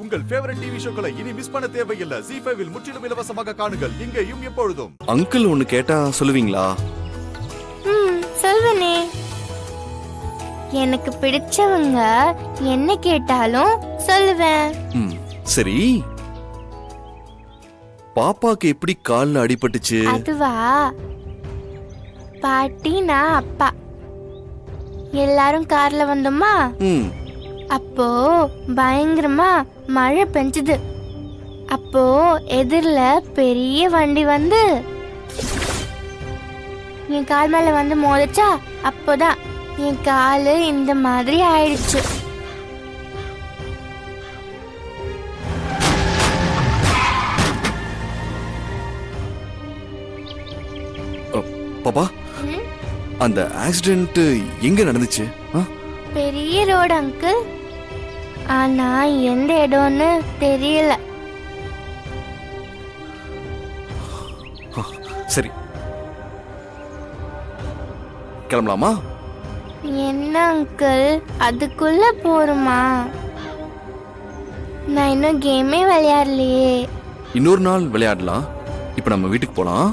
உங்கள் favourite TV ஷோக்களை இனி miss பண்ண தேவையில்லை. ZEE5 இல் முற்றிலும் இலவசமாக காணுங்கள், இங்கேயும் எப்பொழுதும். அங்கிள் ஒன்னு கேட்டா சொல்லுவீங்களா? சொல்வனே. எனக்கு பிடிச்சவங்க என்ன கேட்டாலும் சொல்லுவேன். சரி, பாப்பாக்கு எப்படி கால்ல அடிபட்டுச்சு? அதுவா, பாட்டி நான் அப்பா எல்லாரும் கார்ல வந்தோமா, அப்போ பயங்கரமா மழை பெஞ்சுது. அப்போ எதிரில பெரிய வண்டி வந்து என் கால் மேல வந்து மோதிச்சா. அப்போதான் என் காலு இந்த மாதிரி ஆயிடுச்சு. பாப்பா, அந்த ஆக்சிடென்ட் எங்க நடந்துச்சு? பெரிய ரோடு அங்கிள், ஆனா எந்த இடம்னு தெரியல. சரி, கிளம்பலாமா? என்ன அங்கிள், அதுக்குள்ள போறோமா? நான் இன்னும் கேமே விளையாடலையே. இன்னொரு நாள் விளையாடலாம். இப்ப நம்ம வீட்டுக்கு போலாம்.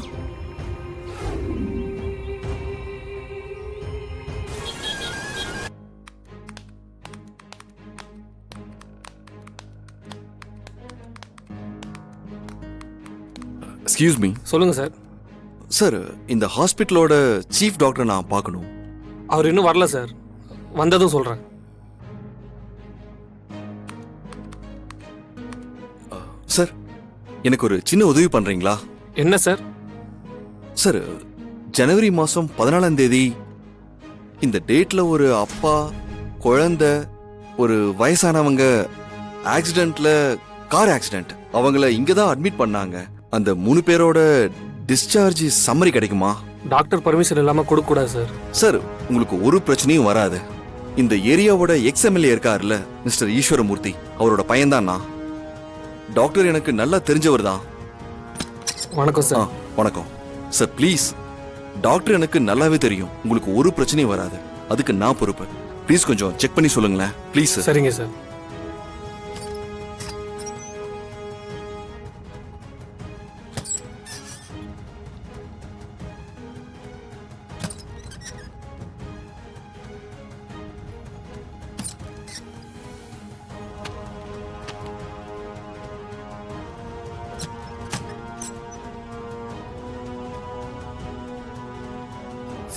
Excuse me. சொல்லுங்க சார். சார், இந்த ஹாஸ்பிட்டலோட சீஃப் டாக்டர் நான் பார்க்கணும். அவர் இன்னும் வரல சார், வந்ததும் சொல்றேன். சார், எனக்கு ஒரு சின்ன உதவி பண்றீங்களா? என்ன சார்? சார், ஜனவரி மாசம் 14ஆம் தேதி இந்த டேட்ல ஒரு அப்பா, குழந்தை, ஒரு வயசானவங்க ஆக்சிடென்ட்ல, கார் ஆக்சிடென்ட், அவங்கள இங்கதான் அட்மிட் பண்ணாங்க. அந்த 3 பேரோட டிஸ்சார்ஜ் சம்மரி கிடைக்குமா? டாக்டர் பர்மிஷன் இல்லாம கொடுக்க கூடாது சார். சார், உங்களுக்கு ஒரு பிரச்சனையும் வராது. இந்த ஏரியாவோட எக்ஸ்எம்எல்ஏ இருக்காருல்ல, மிஸ்டர் ஈஸ்வரமூர்த்தி, அவரோட பையன்தான் நான். டாக்டர் எனக்கு நல்லா தெரிஞ்சவர் தான். வணக்கம் சார். வணக்கம் சார். ப்ளீஸ், டாக்டர் எனக்கு நல்லாவே தெரியும். உங்களுக்கு ஒரு பிரச்சனையும் வராது, அதுக்கு நான் பொறுப்பு. ப்ளீஸ் கொஞ்சம் செக் பண்ணி சொல்லுங்களேன் ப்ளீஸ். சரிங்க சார்.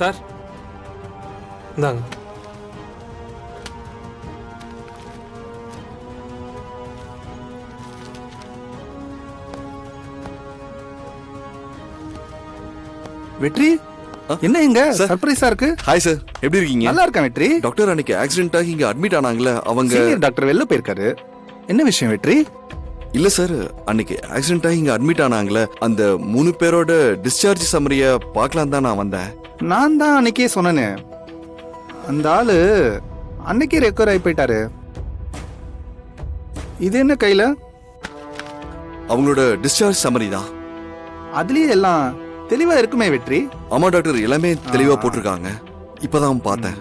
சார், இந்தாங்க. வெற்றி, என்ன இங்க சர்ப்ரைஸா இருக்கு? ஹாய் சார், எப்படி இருக்கீங்க? நல்லா இருக்கேன் வெற்றி. டாக்டர் அன்னைக்கு ஆக்சிடென்ட் ஆகி இங்க அட்மிட் ஆனாங்களே, அவங்க சீனியர் டாக்டர் வெளில போயிருக்காரு. என்ன விஷயம் வெற்றி? இல்ல சார், அன்னைக்கு ஆக்சிடென்ட் ஆகி இங்க அட்மிட் ஆனாங்களே, அந்த 3 பேரோட டிஸ்சார்ஜ் சம்மரிய பார்க்கலாம் தான் நான் வந்தேன். நான் தான் அன்னைக்கே சொன்னேனே, அந்த ஆளு அன்னைக்கே ரெக்கவர் ஆகி போயிட்டாரு. இது என்ன கையில? அவங்களோட டிஸ்சார்ஜ் சம்மரி தான். அதுலயே எல்லாம் தெளிவா இருக்குமே வெற்றி. ஆமா டாக்டர், எல்லாமே தெளிவா போட்டிருக்காங்க. இப்பதான் பார்த்தேன்.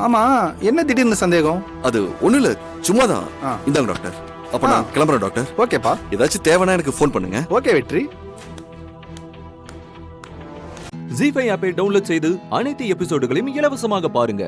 ஆமா, என்ன திடீர்னு சந்தேகம்? அது ஒண்ணு இல்ல, சும்மாதான். இந்தாங்க டாக்டர். அப்ப நான் கிளம்புறேன் டாக்டர். ஓகேப்பா. ஏதாச்சும் தேவைன்னா எனக்கு ஃபோன் பண்ணுங்க. ஓகே வெற்றி. ZEE5 ஆப்பை டவுன்லோட் செய்து அனைத்து எபிசோடுகளையும் இலவசமாக பாருங்க.